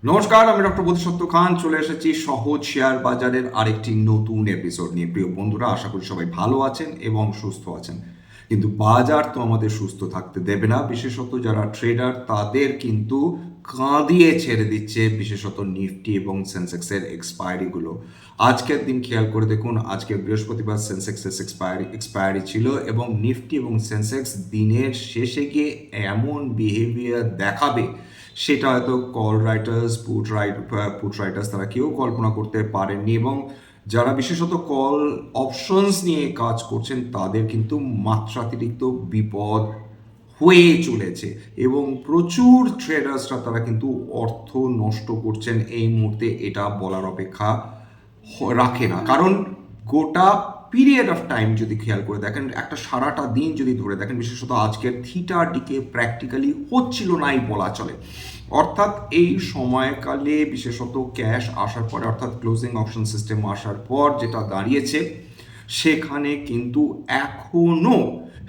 নমস্কার, আমি ডক্টর বোধিসত্ত্ব খান চলে এসেছি সহজ শেয়ার বাজারের আরেকটি নতুন এপিসোড নিয়ে। প্রিয় বন্ধুরা, আশা করি সবাই ভালো আছেন এবং সুস্থ আছেন। কিন্তু বাজার তো আমাদের সুস্থ থাকতে দেবে না, বিশেষত যারা ট্রেডার তাদের কিন্তু কাঁদিয়ে ছেড়ে দিচ্ছে, বিশেষত নিফটি এবং সেন্সেক্সের এক্সপায়ারিগুলো। আজকের দিন খেয়াল করে দেখুন, আজকে বৃহস্পতিবার সেন্সেক্সের এক্সপায়ারি ছিল এবং নিফটি এবং সেন্সেক্স দিনের শেষে গিয়ে এমন বিহেভিয়ার দেখাবে সেটা হয়তো কল রাইটার্স পুট রাইটার্স তারা কেউ কল্পনা করতে পারেননি। এবং যারা বিশেষত কল অপশনস নিয়ে কাজ করছেন তাদের কিন্তু মাত্রাতিরিক্ত বিপদ হয়ে চলেছে এবং প্রচুর ট্রেডার্সরা তারা কিন্তু অর্থ নষ্ট করছেন এই মুহূর্তে, এটা বলার অপেক্ষা রাখে না। কারণ গোটা পিরিয়ড অফ টাইম যদি খেয়াল করে দেখেন, একটা সারাটা দিন যদি ধরে দেখেন, বিশেষত আজকের থিটা ডিকে প্র্যাকটিক্যালি হচ্ছিল নাই বলা চলে। অর্থাৎ এই সময়কালে বিশেষত ক্যাশ আসার পরে, অর্থাৎ ক্লোজিং অপশন সিস্টেম আসার পর যেটা দাঁড়িয়েছে, সেখানে কিন্তু এখনও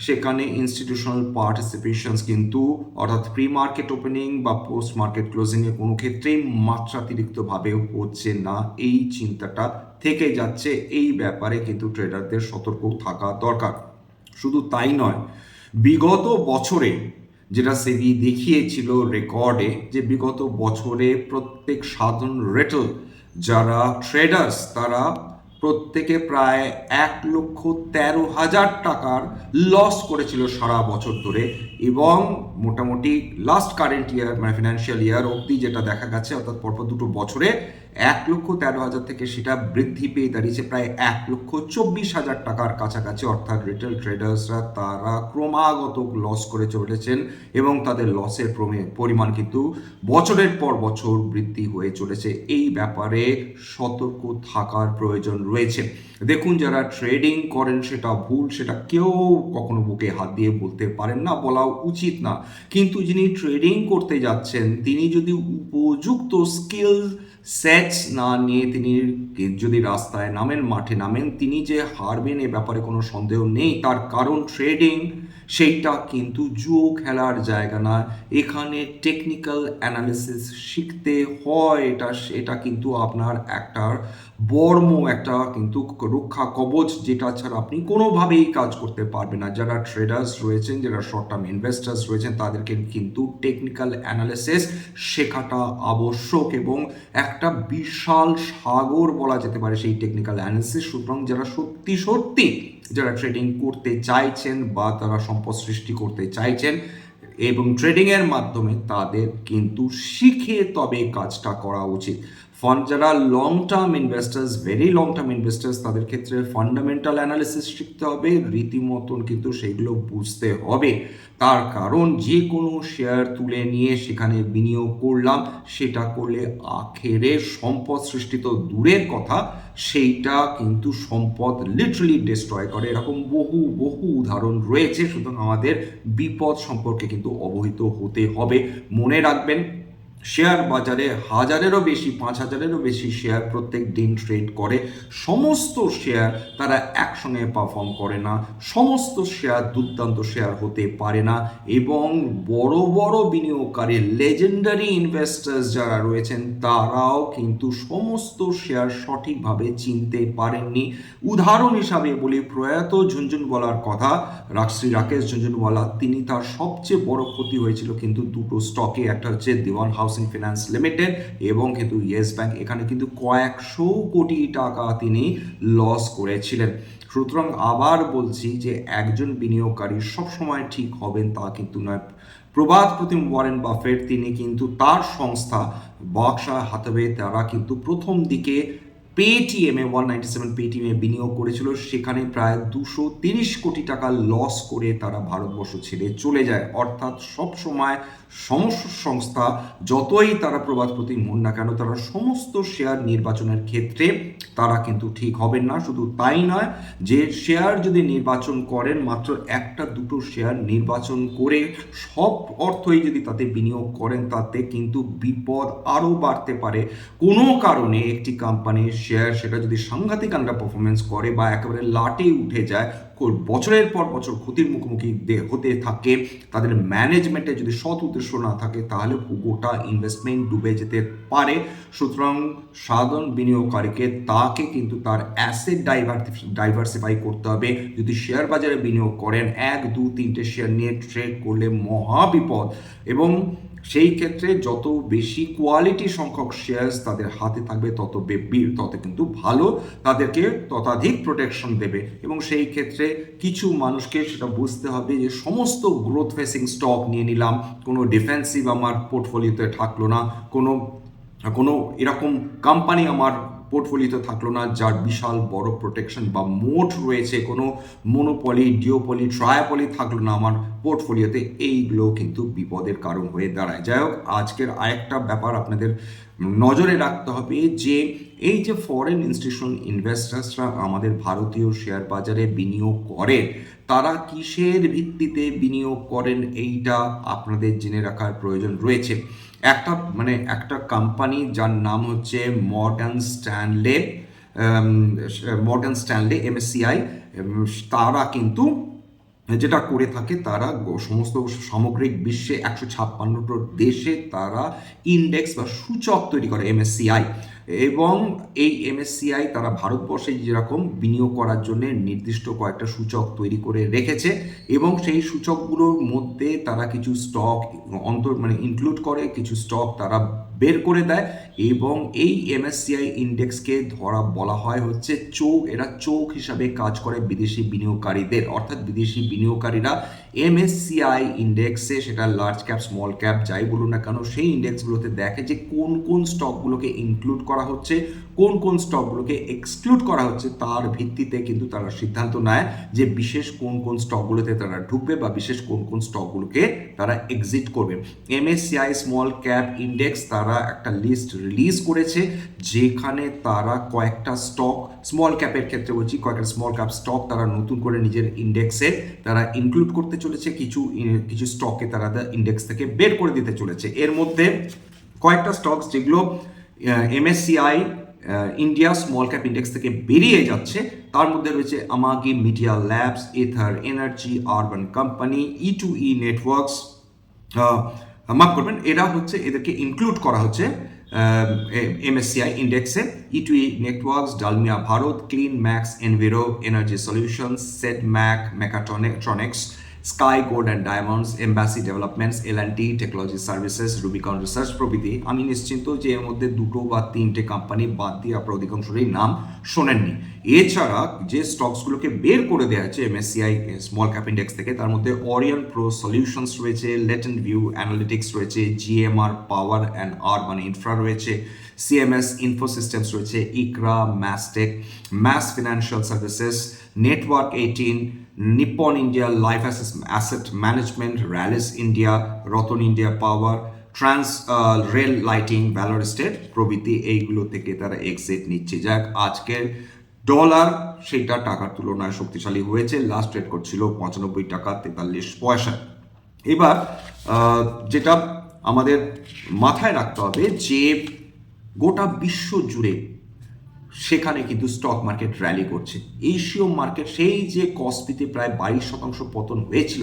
সেখানে ইনস্টিটিউশনাল পার্টিসিপেশনস কিন্তু, অর্থাৎ প্রি মার্কেট ওপেনিং বা পোস্ট মার্কেট ক্লোজিংয়ে কোনো ক্ষেত্রেই মাত্রাতিরিক্তভাবে হচ্ছে না, এই চিন্তাটা থেকে যাচ্ছে। এই ব্যাপারে কিন্তু ট্রেডারদের সতর্ক থাকা দরকার। শুধু তাই নয়, বিগত বছরে যেটা সেবি দেখিয়েছিল রেকর্ডে, যে বিগত বছরে প্রত্যেক সাধারণ রেটেল যারা ট্রেডার্স তারা প্রত্যেকে প্রায় 1,13,000 টাকার লস করেছিল সারা বছর ধরে। এবং মোটামুটি লাস্ট কারেন্ট ইয়ার মানে ফিনান্সিয়াল ইয়ার অবধি যেটা দেখা গেছে, অর্থাৎ পরপর দুটো বছরে 1,13,000 থেকে সেটা বৃদ্ধি পেয়ে দাঁড়িয়েছে প্রায় 1,24,000 টাকার কাছাকাছি। অর্থাৎ রিটেল ট্রেডার্সরা তারা ক্রমাগত লস করে চলেছেন এবং তাদের লসের পরিমাণ কিন্তু বছরের পর বছর বৃদ্ধি হয়ে চলেছে। এই ব্যাপারে সতর্ক থাকার প্রয়োজন রয়েছে। দেখুন, যারা ট্রেডিং করেন সেটা ভুল, সেটা কেউ কখনো বুকে হাত দিয়ে বলতে পারেন না, বলা উচিত না। কিন্তু যিনি ট্রেডিং করতে যাচ্ছেন তিনি যদি উপযুক্ত স্কিল সেটস না নিয়ে তিনি যদি রাস্তায় নামেন, মাঠে নামেন, তিনি যে হারবেন এ ব্যাপারে কোনো সন্দেহ নেই। তার কারণ ট্রেডিং সেইটা কিন্তু জুয়ো খেলার জায়গা না। এখানে টেকনিক্যাল অ্যানালিসিস শিখতে হয়। এটা কিন্তু আপনার একটা একটা কিন্তু রক্ষা কবচ, যেটা ছাড়া আপনি কোনোভাবেই কাজ করতে পারবেন না। যারা ট্রেডার্স রয়েছেন, যারা শর্ট টার্ম ইনভেস্টার্স রয়েছেন, তাদেরকে কিন্তু টেকনিক্যাল অ্যানালিসিস শেখাটা আবশ্যক এবং একটা বিশাল সাগর বলা যেতে পারে সেই টেকনিক্যাল অ্যানালিসিস। সুতরাং যারা সত্যি সত্যি যারা ট্রেডিং করতে চাইছেন বা তারা সম্পদ সৃষ্টি করতে চাইছেন এবং ট্রেডিংয়ের মাধ্যমে, তাদের কিন্তু শিখে তবে কাজটা করা উচিত। যারা long term investors, very long term investors, তাদের ক্ষেত্রে ফান্ডামেন্টাল অ্যানালিসিস শিখতে হবে, রীতিমতন কিন্তু সেইগুলো বুঝতে হবে। তার কারণ যে কোনো শেয়ার তুলে নিয়ে সেখানে বিনিয়োগ করলাম, সেটা করলে আখেরে সম্পদ সৃষ্টি তো দূরের কথা, সেইটা কিন্তু সম্পদ লিটারালি ডিস্ট্রয় করে। এরকম বহু বহু উদাহরণ রয়েছে। সুতরাং আমাদের বিপদ সম্পর্কে কিন্তু অবহিত হতে হবে। মনে রাখবেন, শেয়ার বাজারে 1,000-এরও বেশি, 5,000-এরও বেশি শেয়ার প্রত্যেক দিন ট্রেড করে। সমস্ত শেয়ার তারা একসঙ্গে পারফর্ম করে না, সমস্ত শেয়ার দুর্দান্ত শেয়ার হতে পারে না। এবং বড় বড় বিনিয়োগকারী লেজেন্ডারি ইনভেস্টার্স যারা রয়েছেন, তারাও কিন্তু সমস্ত শেয়ার সঠিকভাবে চিনতে পারেননি। উদাহরণ হিসাবে বলি, প্রয়াত ঝুনঝুনওয়ালার কথা, শ্রী রাকেশ ঝুনঝুনওয়ালা, তিনি তার সবচেয়ে বড় ক্ষতি হয়েছিল কিন্তু দুটো স্টকে, একটা হচ্ছে দেওয়ান হাউসিং ফিনান্স লিমিটেড এবং কিন্তু ইয়েস ব্যাংক। এখানে কিন্তু কয়েকশো কোটি টাকা তিনি লস করেছিলেন। সুতরাং আবার বলছি যে একজন বিনিয়োগকারী সবসময় ঠিক হবেন তা কিন্তু নয়। প্রবাদ প্রতিম ওয়ারেন বাফেট, তিনি কিন্তু তার সংস্থা বার্কশায়ার হ্যাথাওয়ে, তারা কিন্তু প্রথম দিকে পেটিএমে 197 পেটিএমে বিনিয়োগ করেছিল, সেখানে প্রায় 230 কোটি টাকা লস করে তারা ভারতবর্ষ ছেড়ে চলে যায়। অর্থাৎ সবসময় সমস্ত সংস্থা যতই তারা প্রবাদ প্রতীক হন না কেন, তারা সমস্ত শেয়ার নির্বাচনের ক্ষেত্রে তারা কিন্তু ঠিক হবেন না। শুধু তাই নয়, যে শেয়ার যদি নির্বাচন করেন, মাত্র একটা দুটো শেয়ার নির্বাচন করে সব অর্থই যদি তাতে বিনিয়োগ করেন, তাতে কিন্তু বিপদ আরও বাড়তে পারে। কোনো কারণে একটি কোম্পানির শেয়ার সেটা যদি সাংঘাতিক আন্ডার পারফরমেন্স করে বা একেবারে লাটে উঠে যায়, বছরের পর বছর ক্ষতির মুখোমুখি হতে থাকে, তাদের ম্যানেজমেন্টে যদি সৎ উদ্দেশ্য না থাকে, তাহলে গোটা ইনভেস্টমেন্ট ডুবে যেতে পারে। সুতরাং সাধারণ বিনিয়োগকারীকে তাকে কিন্তু তার অ্যাসেট ডাইভার্সিফাই করতে হবে। যদি শেয়ার বাজারে বিনিয়োগ করেন, 1, 2, 3টে শেয়ার নিয়ে ট্রেড করলে মহা বিপদ। এবং সেই ক্ষেত্রে যত বেশি কোয়ালিটি সংখ্যক শেয়ার্স তাদের হাতে থাকবে, তত কিন্তু ভালো, তাদেরকে ততাধিক প্রোটেকশন দেবে। এবং সেই ক্ষেত্রে কিছু মানুষকে সেটা বুঝতে হবে যে সমস্ত গ্রোথ ফেসিং স্টক নিয়ে নিলাম, কোনো ডিফেন্সিভ আমার পোর্টফোলিওতে থাকলো না, কোনো এরকম কোম্পানি আমার পোর্টফোলিওতে থাকলো না যার বিশাল বড় প্রোটেকশন বা মোট রয়েছে, কোনো মনোপলি, ডিওপলি, ট্রায়াপলি থাকলো না আমার পোর্টফোলিওতে। এইগুলো কিন্তু বিপদের কারণ হয়ে দাঁড়ায়। যাই হোক, আজকের আরেকটা ব্যাপার আপনাদের নজরে রাখতে হবে যে এই যে ফরেন ইনস্টিটিউশন ইনভেস্টার্সরা আমাদের ভারতীয় শেয়ার বাজারে বিনিয়োগ করেন, তারা কিসের ভিত্তিতে বিনিয়োগ করেন এইটা আপনাদের জেনে রাখার প্রয়োজন রয়েছে। একটা কোম্পানি যার নাম হচ্ছে মর্গান স্ট্যানলে MSCI, তারা কিন্তু যেটা করে থাকে, তারা সমস্ত সামগ্রিক বিশ্বে 156টা দেশে তারা ইন্ডেক্স বা সূচক তৈরি করে MSCI। এবং এই MSCI তারা ভারতবর্ষে যেরকম বিনিয়োগ করার জন্য নির্দিষ্ট কয়েকটা সূচক তৈরি করে রেখেছে, এবং সেই সূচকগুলোর মধ্যে তারা কিছু স্টক ইনক্লুড করে, কিছু স্টক তারা বের করে দেয়। এবং এই MSCI ইন্ডেক্সকে বলা হয় হচ্ছে চোখ, এরা চোখ হিসাবে কাজ করে বিদেশি বিনিয়োগকারীদের। অর্থাৎ বিদেশি বিনিয়োগকারীরা MSCI ইন্ডেক্সে, সেটা লার্জ ক্যাপ স্মল ক্যাপ যাই বলুন না কেন, সেই ইন্ডেক্সগুলোতে দেখে যে কোন কোন স্টকগুলোকে ইনক্লুড করা হচ্ছে, কোন কোন স্টকগুলোকে এক্সক্লুড করা হচ্ছে। তার ভিত্তিতে কিন্তু তারা সিদ্ধান্ত নেয় যে বিশেষ কোন কোন স্টকগুলোতে তারা ঢুকবে বা বিশেষ কোন কোন স্টকগুলোকে তারা এক্সিট করবে। MSCI স্মল ক্যাপ ইন্ডেক্স তারা একটা লিস্ট রিলিজ করেছে, যেখানে তারা কয়েকটা স্টক, স্মল ক্যাপের ক্ষেত্রে বলছি, কয়েকটা স্মল ক্যাপ স্টক তারা নতুন করে নিজের ইন্ডেক্সে তারা ইনক্লুড করতে চলেছে, কিছু স্টককে তারা ইন্ডেক্স থেকে বের করে দিতে চলেছে। এর মধ্যে কয়েকটা স্টকস যেগুলো MSCI India small cap index থেকে বেরিয়ে যাচ্ছে, তার মধ্যে রয়েছে Amagi media labs, Ather energy, urban company, E2E networks, মাফ করবেন, এদেরকে ইনক্লুড করা হচ্ছে MSCI ইন্ডেক্সে। E2E networks, Dalmia Bharat, clean max, enviro, energy solutions, সেট ম্যাক, mechatronics, sky gold and diamonds, embassy developments, L&T technology services, Rubicon research প্রভৃতি। আমি নিশ্চিন্ত যে এর মধ্যে 2 বা 3টে কোম্পানি বাদ দিয়ে আপনার অধিকাংশই নাম শোনেননি। এছাড়া যে স্টকসগুলোকে বের করে দেওয়া হচ্ছে MSCI স্মল ক্যাপ ইন্ডেক্স থেকে, তার মধ্যে অরিয়ন প্রো সলিউশনস রয়েছে, লেটেন্ট ভিউ অ্যানালিটিক্স রয়েছে, GMR power and urban infra রয়েছে, CMS ইনফোসিস্টেমস রয়েছে, ICRA, Mastek, Mas financial services, network 18, Nippon India life asset management, Rallis India, Ratan India power, trans rail lighting, valor estate প্রভৃতি। এইগুলো থেকে তারা এক্সিট নিচ্ছে। যাক, আজকের ডলার সেইটা টাকার তুলনায় শক্তিশালী হয়েছে, লাস্ট ট্রেড করছিল 95 টাকা 43 পয়সা। এবার যেটা আমাদের মাথায় রাখতে হবে যে গোটা বিশ্ব জুড়ে সেখানে কিন্তু স্টক মার্কেট র্যালি করছে। এশীয় মার্কেট সেই যে কস্পিতে প্রায় 22% পতন হয়েছিল,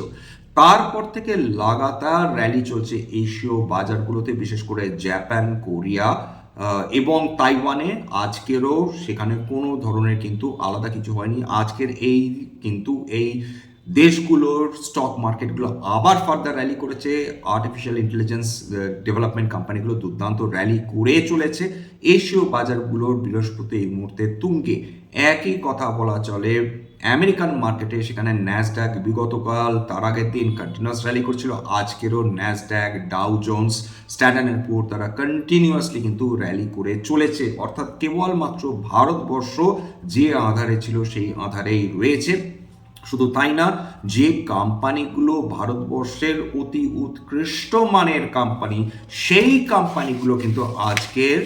তারপর থেকে লাগাতার র্যালি চলছে এশীয় বাজারগুলোতে, বিশেষ করে জাপান, কোরিয়া এবং তাইওয়ানে। আজকেরও সেখানে কোনো ধরনের কিন্তু আলাদা কিছু হয়নি। আজকের এই দেশগুলোর স্টক মার্কেটগুলো আবার ফার্দার র্যালি করেছে। আর্টিফিশিয়াল ইন্টেলিজেন্স ডেভেলপমেন্ট কোম্পানিগুলো দুর্দান্ত র্যালি করে চলেছে। এশীয় বাজারগুলোর বৃহস্পতি এই মুহূর্তে তুঙ্গে। একই কথা বলা চলে আমেরিকান মার্কেটে, সেখানে ন্যাসড্যাক বিগতকাল তার আগের দিন কন্টিনিউয়াস র্যালি করছিল। আজকেরও Nasdaq, Dow Jones, Standard and Poor's তারা কন্টিনিউয়াসলি কিন্তু র্যালি করে চলেছে। অর্থাৎ কেবলমাত্র ভারতবর্ষ যে আধারে ছিল সেই আধারেই রয়েছে। শুধু তাই না, যে কোম্পানিগুলো ভারতবর্ষের অতি উৎকৃষ্ট মানের কোম্পানি, সেই কোম্পানিগুলো কিন্তু আজকের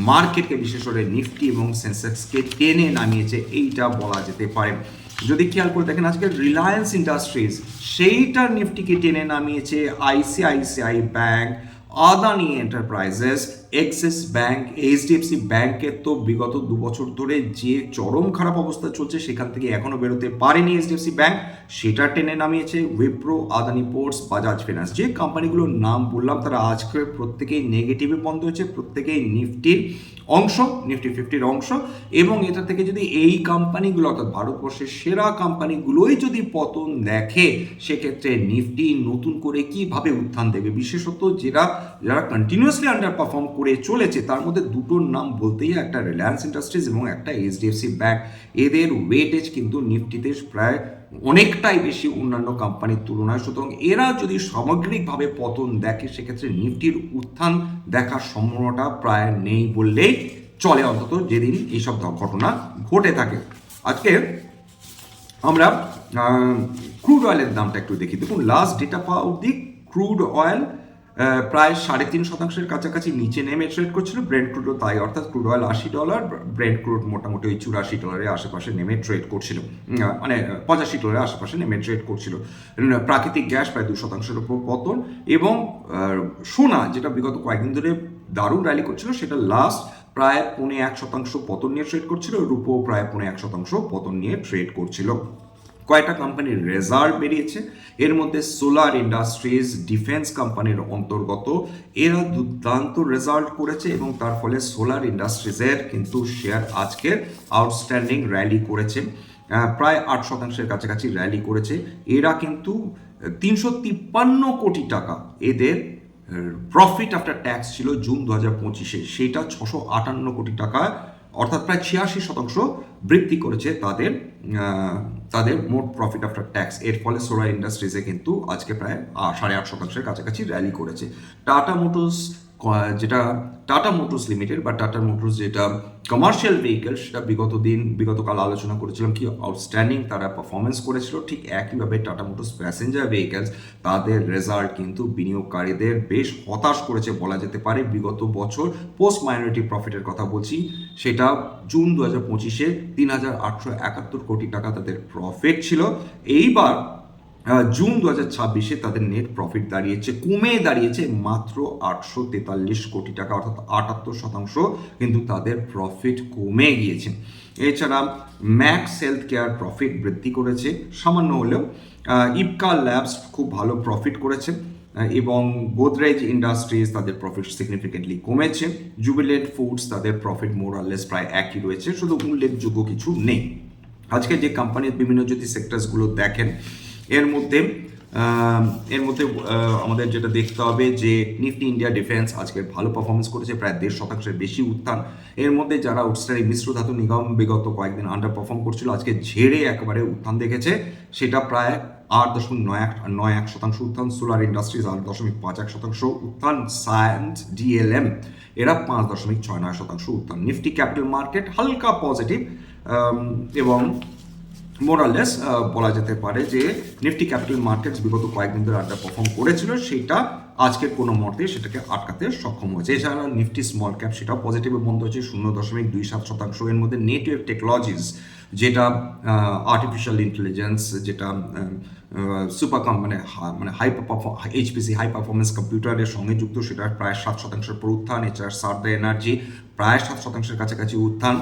মার্কেটকে, বিশেষ করে নিফটি এবং সেন্সেক্সকে টেনে নামিয়েছে, এইটা বলা যেতে পারে। যদি খেয়াল করে দেখেন, আজকে রিলায়েন্স ইন্ডাস্ট্রিজ সেইটা নিফটিকে টেনে নামিয়েছে, ICICI bank, Adani enterprises, axis bank, HDFC ব্যাংকের তো বিগত 2 বছর ধরে যে চরম খারাপ অবস্থা চলছে সেখান থেকে এখনো বেরোতে পারেনি এইচডিএফসি ব্যাংক, সেটা টেনে নামিয়েছে। উইপ্রো, আদানি পোর্টস, বাজাজ ফিনান্স, যে কোম্পানিগুলোর নাম বললাম তারা আজকে প্রত্যেকেই নেগেটিভে বন্ধ হয়েছে, প্রত্যেকেই নিফটির অংশ, নিফটি 50-র অংশ। এবং এটা থেকে যদি এই কোম্পানিগুলো অর্থাৎ ভারতবর্ষের সেরা কোম্পানিগুলোই যদি পতন দেখে, সেক্ষেত্রে নিফটি নতুন করে কিভাবে উত্থান দেবে, বিশেষত যারা কন্টিনিউয়াসলি আন্ডার পারফর্ম করে চলেছে তার মধ্যে দুটোর নাম বলতেই একটা রিলায়েন্স ইন্ডাস্ট্রিজ এবং একটা এইচডিএফসি ব্যাংক। এদের ওয়েটেজ কিন্তু নিফটিতে প্রায় অনেকটাই বেশি অন্যান্য কোম্পানির তুলনায়। সুতরাং এরা যদি সামগ্রিকভাবে পতন দেখে, সেক্ষেত্রে নিফটির উত্থান দেখার সম্ভাবনাটা প্রায় নেই বললেই চলে, অন্তত যেদিন এইসব ঘটনা ঘটে থাকে। আজকে আমরা ক্রুড অয়েলের দামটা একটু দেখি। দেখুন, লাস্ট ডেটা পাওয়া অবধি ক্রুড অয়েল প্রায় 3.5% কাছাকাছি নিচে নেমে ট্রেড করছিল। ব্রেন্ট ক্রুডও তাই, অর্থাৎ ক্রুড অয়েল $80, ব্রেন্ট ক্রুড মোটামুটি ওই $84 আশেপাশে নেমে ট্রেড করছিল, মানে $85 আশেপাশে নেমে ট্রেড করছিল। প্রাকৃতিক গ্যাস প্রায় 2%-এর উপর পতন, এবং সোনা যেটা বিগত কয়েকদিন ধরে দারুণ র্যালি করছিল, সেটা লাস্ট প্রায় 0.25% পতন নিয়ে ট্রেড করছিল। রূপো প্রায় 0.1% পতন নিয়ে ট্রেড করছিল। কয়েকটা কোম্পানির রেজাল্ট বেরিয়েছে, এর মধ্যে সোলার ইন্ডাস্ট্রিজ ডিফেন্স কোম্পানির অন্তর্গত, এরা দুর্দান্ত রেজাল্ট করেছে এবং তার ফলে সোলার ইন্ডাস্ট্রিজের কিন্তু শেয়ার আজকের আউটস্ট্যান্ডিং র্যালি করেছে, প্রায় 8%-এর কাছাকাছি র্যালি করেছে। এরা কিন্তু 353 কোটি টাকা এদের প্রফিট আফটার ট্যাক্স ছিল জুন 2025-এ, সেটা 658 কোটি টাকা, অর্থাৎ প্রায় 86% বৃদ্ধি করেছে তাদের মোট প্রফিট আফটার ট্যাক্স। এর ফলে সোলার ইন্ডাস্ট্রিজে কিন্তু আজকে প্রায় 8.5%-এর কাছাকাছি র্যালি করেছে। টাটা মোটরস লিমিটেড বা টাটা মোটরস যেটা কমার্শিয়াল ভেহিকেল, সেটা বিগতকাল আলোচনা করেছিলাম কি আউটস্ট্যান্ডিং তারা পারফরমেন্স করেছিল। ঠিক একইভাবে টাটা মোটরস প্যাসেঞ্জার ভেহিকেলস, তাদের রেজাল্ট কিন্তু বিনিয়োগকারীদের বেশ হতাশ করেছে বলা যেতে পারে। বিগত বছর পোস্ট মাইনরিটি প্রফিটের কথা বলছি, সেটা জুন 2025-এ 3,871 কোটি টাকা তাদের প্রফিট ছিল। এইবার জুন 2026-এ তাদের নেট প্রফিট কমে দাঁড়িয়েছে মাত্র 843 কোটি টাকা, অর্থাৎ 78% কিন্তু তাদের প্রফিট কমে গিয়েছে। এছাড়া ম্যাক্স হেলথ কেয়ার প্রফিট বৃদ্ধি করেছে সামান্য হলেও, ইপকা ল্যাবস খুব ভালো প্রফিট করেছে, এবং গোদরেজ ইন্ডাস্ট্রিজ তাদের প্রফিট সিগনিফিকেন্টলি কমেছে। জুবিলেন্ট ফুডস তাদের প্রফিট মোরালেস প্রায় একই রয়েছে, শুধু উল্লেখযোগ্য কিছু নেই। আজকে যে কোম্পানির বিভিন্ন যদি সেক্টরসগুলো দেখেন, এর মধ্যে আমাদের যেটা দেখতে হবে যে নিফটি ইন্ডিয়া ডিফেন্স আজকের ভালো পারফরমেন্স করেছে, প্রায় 1.5%-এর বেশি উত্থান। এর মধ্যে যারা আউটস্ট্যান্ডিং মিশ্র ধাতু নিগম বিগত কয়েকদিন আন্ডার পারফর্ম করছিল, আজকে ঝেড়ে একেবারে উত্থান দেখেছে, সেটা প্রায় 8.91% উত্থান। সোলার ইন্ডাস্ট্রিজ 8.51% উত্থান। সায়েন্স ডিএলএম এরা 5.69% উত্থান। নিফটি ক্যাপিটাল মার্কেট হালকা পজিটিভ, এবং মোরালেস বলা যেতে পারে যে নিফটি ক্যাপিটাল মার্কেটস বিগত কয়েকদিন ধরে আড্ডা পারফর্ম করেছিল, সেটা আজকের কোনো মুহূর্তে সেটাকে আটকাতে সক্ষম হয়েছে। এছাড়া নিফটি স্মল ক্যাপ সেটাও পজিটিভে বন্ধ হয়েছে 0.27%। এর মধ্যে নেটওয়েভ টেকনোলজিস, যেটা আর্টিফিশিয়াল ইন্টেলিজেন্স, যেটা সুপার মানে এইচপিসি হাই পারফরমেন্স কম্পিউটারের সঙ্গে যুক্ত, সেটা প্রায় 7%-এর উপর উত্থান। এছাড়া সারদা এনার্জি প্রায় 7%-এর কাছাকাছি উত্থান,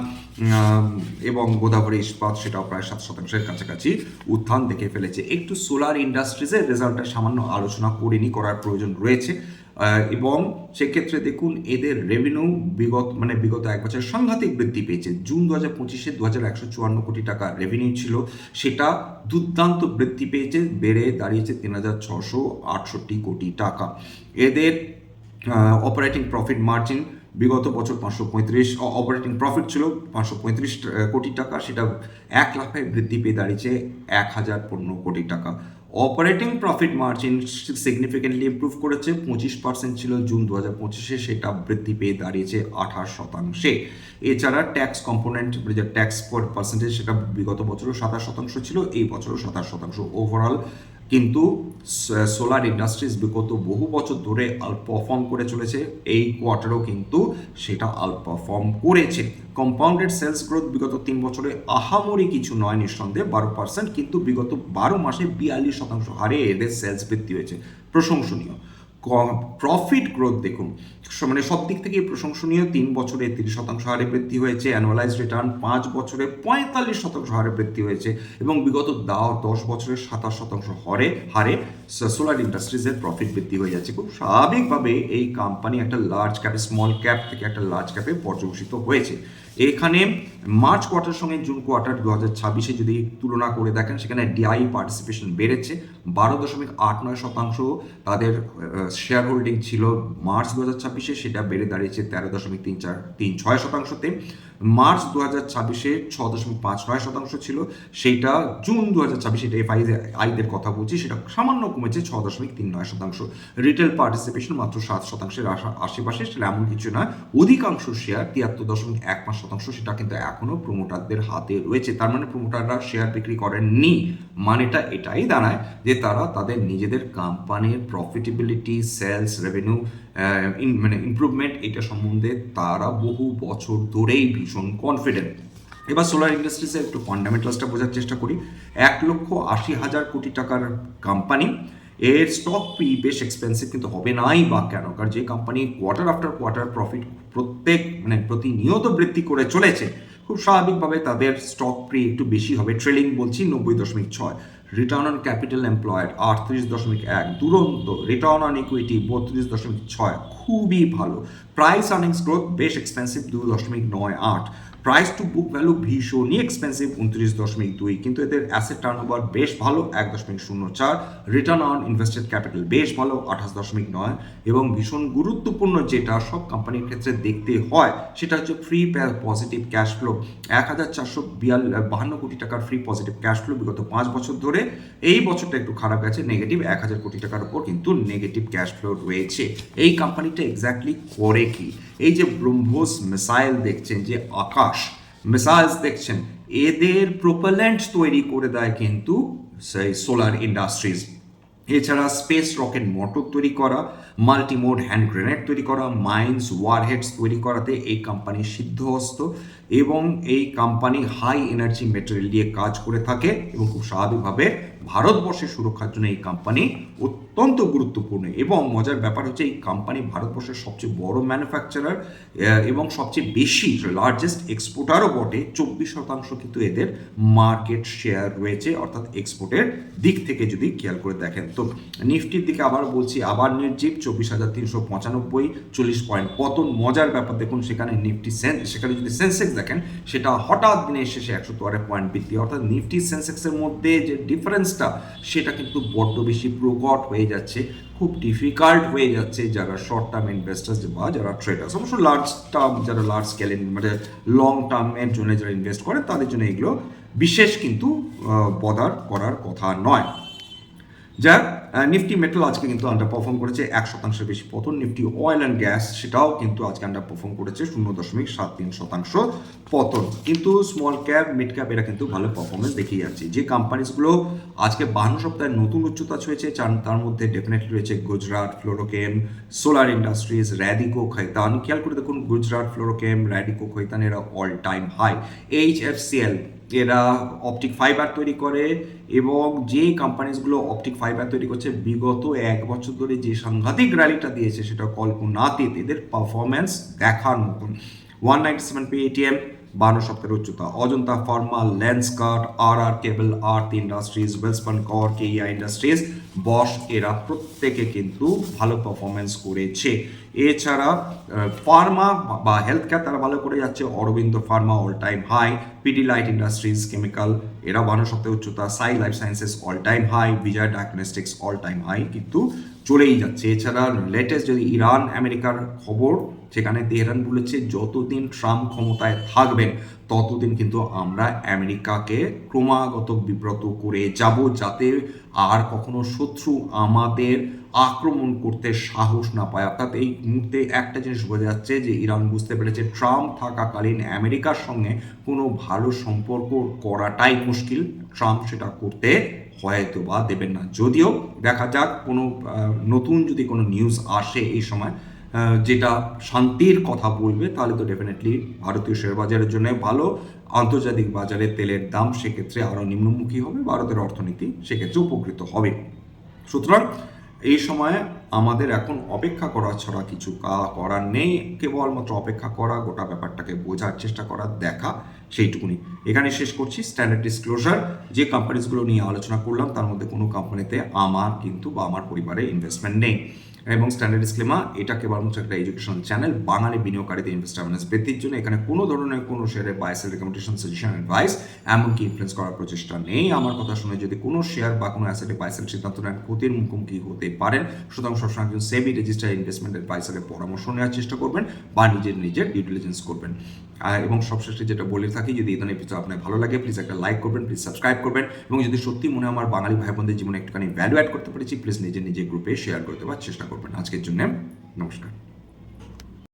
এবং গোদাবরী ইস্পাত সেটাও প্রায় 7%-এর কাছাকাছি উত্থান দেখে ফেলেছে। একটু সোলার ইন্ডাস্ট্রিজের রেজাল্টটা সামান্য আলোচনা করার প্রয়োজন রয়েছে, এবং সেক্ষেত্রে দেখুন এদের রেভিনিউ বিগত এক বছর সাংঘাতিক বৃদ্ধি পেয়েছে। জুন 2025-এ 2,154 কোটি টাকা রেভিনিউ ছিল, সেটা দুর্দান্ত বৃদ্ধি পেয়েছে, বেড়ে দাঁড়িয়েছে 3,668 কোটি টাকা। এদের অপারেটিং প্রফিট মার্জিন বিগত বছর 535 অপারেটিং প্রফিট ছিল 535 কোটি টাকা, সেটা 1 লাখে বৃদ্ধি পেয়ে দাঁড়িয়েছে 1,015 কোটি টাকা। Operating profit margin significantly improve করেছে, 25% ছিল জুন 2025-এ, সেটা বৃদ্ধি পেয়ে দাঁড়িয়েছে 28%। এছাড়া ট্যাক্স কম্পোনেন্ট যে ট্যাক্স পার্সেন্টেজ, সেটা বিগত বছরও 27% ছিল, এই বছরও 27%। ওভারঅল কিন্তু সোলার ইন্ডাস্ট্রিজ বিগত বহু বছর ধরে আউট পারফর্ম করে চলেছে, এই কোয়ার্টারও কিন্তু সেটা আউট পারফর্ম করেছে। কম্পাউন্ডেড সেলস গ্রোথ বিগত 3 বছরে আহামরি কিছু নয় নিঃসন্দেহে, 12%, কিন্তু বিগত 12 মাসে 42% হারে এদের সেলস বৃদ্ধি হয়েছে, প্রশংসনীয়। প্রফিট গ্রোথ দেখুন, মানে সব দিক থেকে প্রশংসনীয়। 3 বছরে 30% হারে বৃদ্ধি হয়েছে, অ্যানুয়ালাইজ রিটার্ন 5 বছরে 45% হারে বৃদ্ধি হয়েছে, এবং বিগত 10 বছরে 27% হারে সোলার ইন্ডাস্ট্রিজের প্রফিট বৃদ্ধি হয়ে যাচ্ছে। খুব স্বাভাবিকভাবে এই কোম্পানি একটা লার্জ ক্যাপে, স্মল ক্যাপ থেকে একটা লার্জ ক্যাপে পর্যবেসিত হয়েছে। এখানে মার্চ কোয়ার্টার সঙ্গে জুন কোয়ার্টার 2026 যদি তুলনা করে দেখেন, সেখানে ডিআই পার্টিসিপেশন বেড়েছে 12.89%। তাদের শেয়ার হোল্ডিং ছিল মার্চ 2026, সেটা বেড়ে দাঁড়িয়েছে 13.36%। মার্চ 2026 6.59% ছিল, সেটা জুন 2026, এটা এফআইদের কথা বলছি, সেটা সামান্য কমেছে 6.39%। রিটেল পার্টিসিপেশন মাত্র 7%-এর আশেপাশে, সেটা এমন কিছু না। অধিকাংশ শেয়ার 73.15%, সেটা কিন্তু এখনো প্রমোটারদের হাতে রয়েছে। তার মানে প্রমোটাররা শেয়ার বিক্রি করেননি, মানেটা এটাই দাঁড়ায় যে তারা তাদের নিজেদের কোম্পানির প্রফিটেবিলিটি, সেলস, রেভিনিউ মানে ইমপ্রুভমেন্ট, এটা সম্বন্ধে তারা বহু বছর ধরেই ভীষণ কনফিডেন্ট। এবার সোলার ইন্ডাস্ট্রিজের একটু ফান্ডামেন্টালসটা বোঝার চেষ্টা করি। 1,80,000 কোটি টাকার কোম্পানি, এর স্টক পি বেশ এক্সপেন্সিভ, কিন্তু হবে নাই বা কেন? কারণ যে company quarter after quarter profit প্রতিনিয়ত বৃদ্ধি করে চলেছে, খুব স্বাভাবিকভাবে তাদের স্টক প্রি একটু বেশি হবে। ট্রেলিং বলছি 90.6, রিটার্ন অন ক্যাপিটাল এমপ্লয়েড 38.1, দুরন্ত। রিটার্ন অন ইকুইটি 32.6, খুবই ভালো। প্রাইস আর্নিংস গ্রোথ বেশ expensive 2.98, price to book value ভীষণই এক্সপেন্সিভ 29.2, কিন্তু এদের অ্যাসেট টার্নওভার বেশ ভালো 1.04, রিটার্ন অন ইনভেস্টেড ক্যাপিটাল বেশ ভালো 28.9, এবং ভীষণ গুরুত্বপূর্ণ যেটা সব কোম্পানির ক্ষেত্রে দেখতে হয়, সেটা হচ্ছে ফ্রি পজিটিভ ক্যাশ ফ্লো। 1,452 কোটি টাকার ফ্রি পজিটিভ ক্যাশ ফ্লো বিগত 5 বছর ধরে। এই বছরটা একটু খারাপ গেছে, নেগেটিভ 1,000 কোটি টাকার উপর কিন্তু নেগেটিভ ক্যাশ ফ্লো রয়েছে। এই কোম্পানিটা এক্স্যাক্টলি করে কি? এই যে ব্রহ্মোস মিসাইল দেখছেন, যে আকাশ মিসাইলস দেখছেন, এদের প্রোপেলেন্ট তৈরি করে দেয় কিন্তু সেই সোলার ইন্ডাস্ট্রিজ। এছাড়া স্পেস রকেট মোটর তৈরি করা, মাল্টিমোড হ্যান্ড গ্রেনেড তৈরি করা, মাইন্স, ওয়ারহেডস তৈরি করাতে এই কোম্পানি সিদ্ধহস্ত, এবং এই কোম্পানি হাই এনার্জি মেটেরিয়াল দিয়ে কাজ করে থাকে, এবং খুব স্বাভাবিকভাবে ভারতবর্ষের সুরক্ষার জন্য এই কোম্পানি অত্যন্ত গুরুত্বপূর্ণ। এবং মজার ব্যাপার হচ্ছে, এই কোম্পানি ভারতবর্ষের সবচেয়ে বড় ম্যানুফ্যাকচারার এবং সবচেয়ে বেশি লার্জেস্ট এক্সপোর্টারও বটে। 24% কিন্তু এদের মার্কেট শেয়ার রয়েছে, অর্থাৎ এক্সপোর্টের দিক থেকে যদি খেয়াল করে দেখেন। তো নিফটির দিকে আবার বলছি, আবার নির্জীব 24,395, 40 পয়েন্ট পতন। মজার ব্যাপার দেখুন, সেখানে সেখানে যদি সেন্সেক্স দেখেন, সেটা হঠাৎ দিনের শেষে 103 পয়েন্ট বৃদ্ধি, অর্থাৎ নিফটি সেন্সেক্সের মধ্যে যে ডিফারেন্সটা, সেটা কিন্তু বড্ড বেশি প্রকট হয়ে যাচ্ছে, খুব ডিফিকাল্ট হয়ে যাচ্ছে যারা শর্ট টার্ম ইনভেস্টার্স বা যারা ট্রেডার্স। অবশ্য যারা লার্জ স্কেলে মানে লং টার্মের জন্য যারা ইনভেস্ট করে, তাদের জন্য এগুলো বিশেষ কিন্তু বদার করার কথা নয়। যাক, নিফটি মেটাল আজকে কিন্তু আন্ডার পারফর্ম করেছে, 1% বেশি পতন। নিফটি অয়েল অ্যান্ড গ্যাস, সেটাও কিন্তু আজকে আন্ডার পারফর্ম করেছে, 0.73% পতন। কিন্তু স্মল ক্যাপ, মিড ক্যাপ এরা কিন্তু ভালো পারফরমেন্স দেখিয়ে যাচ্ছে। যে কোম্পানিসগুলো আজকে 52 সপ্তাহে নতুন উচ্চতা ছুঁয়েছে, তার মধ্যে ডেফিনেটলি রয়েছে গুজরাট ফ্লোরোকেম, সোলার ইন্ডাস্ট্রিজ, র্যাডিকো খৈতান। খেয়াল করে দেখুন, গুজরাট ফ্লোরোকেম, র্যাডিকো খৈতান এরা অল টাইম হাই। HFCL, এরা অপটিক ফাইবার তৈরি করে, এবং যে কোম্পানিসগুলো অপটিক ফাইবার তৈরি করছে বিগত 1 বছর ধরে যে সাংঘাতিক র্যালিটা দিয়েছে, সেটা কল্পনাতীত। এদের পারফরমেন্স দেখার মতন। 197 পেটিএম, 52 সপ্তাহের উচ্চতা। অজন্তা ফার্মা, লেন্সকার্ট, আর কেবল, আর্থ ইন্ডাস্ট্রিজ, ওয়েলস্পান কর, কেইয়া ইন্ডাস্ট্রিজ, বশ, এরা প্রত্যেকে কিন্তু ভালো পারফরমেন্স করেছে। এছাড়া ফার্মা বা হেলথ কেয়ার তারা ভালো করে যাচ্ছে। Aurobindo pharma all time high, Pidilite industries chemical, এরা 52 সপ্তাহে উচ্চতা। Sai life sciences all time high, Vijay diagnostics all time high, কিন্তু চলেই যাচ্ছে। এছাড়া লেটেস্ট যদি ইরান আমেরিকার খবর, সেখানে তেহরান বলেছে যতদিন ট্রাম্প ক্ষমতায় থাকবেন ততদিন কিন্তু আমরা আমেরিকাকে ক্রমাগত বিব্রত করে যাব, যাতে আর কখনো শত্রু আমাদের আক্রমণ করতে সাহস না পায়। অর্থাৎ এই মুহূর্তে একটা জিনিস বোঝা যাচ্ছে যে ইরান বুঝতে পেরেছে ট্রাম্প থাকাকালীন আমেরিকার সঙ্গে কোনো ভালো সম্পর্ক করাটাই মুশকিল, ট্রাম্প সেটা করতে হয়তো বা দেবেন না। যদিও দেখা যাক, কোনো নতুন যদি কোনো নিউজ আসে এই সময় যেটা শান্তির কথা বলবে, তাহলে তো ডেফিনেটলি ভারতীয় শেয়ার বাজারের জন্য ভালো। আন্তর্জাতিক বাজারে তেলের দাম সেক্ষেত্রে আরও নিম্নমুখী হবে, ভারতের অর্থনীতি সেক্ষেত্রে উপকৃত হবে। সুতরাং এই সময়ে আমাদের এখন অপেক্ষা করা ছাড়া কিছু করার নেই, কেবলমাত্র অপেক্ষা করা, গোটা ব্যাপারটাকে বোঝার চেষ্টা করা, দেখা, সেইটুকুনি। এখানে শেষ করছি। স্ট্যান্ডার্ড ডিসক্লোজার, যে কোম্পানিজগুলো নিয়ে আলোচনা করলাম তার মধ্যে কোনো কোম্পানিতে আমার কিন্তু বা আমার পরিবারে ইনভেস্টমেন্ট নেই। এবং স্ট্যান্ডার্ড ডিসক্লেমার, এটা কেবলমাত্র একটা এডুকেশনাল চ্যানেল বাঙালি বিনিয়োগকারীদের ইনভেস্ট অ্যাওয়ারনেস বৃদ্ধির জন্য। এখানে কোনো ধরনের কোনো শেয়ারের buy sell recommendation, suggestion, advice এমনকি ইনফ্লুয়েন্স করার প্রচেষ্টা নেই। আমার কথা শুনে যদি কোনো শেয়ার বা কোনো অ্যাসেটে বাই সেল সিদ্ধান্ত নেন, ক্ষতির মুখোমুখি হতে পারেন। সুতরাং সবসময় একজন সেবি রেজিস্টার্ড ইনভেস্টমেন্ট অ্যাডভাইসারের পরামর্শ নেওয়ার চেষ্টা করবেন বা নিজের ডিউ ডিলিজেন্স করবেন। এবং সবশেষে যেটা বলে থাকি, যদি এই ধরনের এপিসোড আপনার ভালো লাগে প্লিজ একটা লাইক করবেন, প্লিজ সাবস্ক্রাইব করবেন, এবং যদি সত্যি মনে হয় আমার বাঙালি ভাই বোনদের জীবনে একটুখানি ভ্যালু অ্যাড করতে পেরেছি, প্লিজ নিজের গ্রুপে শেয়ার করে দেওয়ার চেষ্টা করবেন। আজকের জন্য নমস্কার।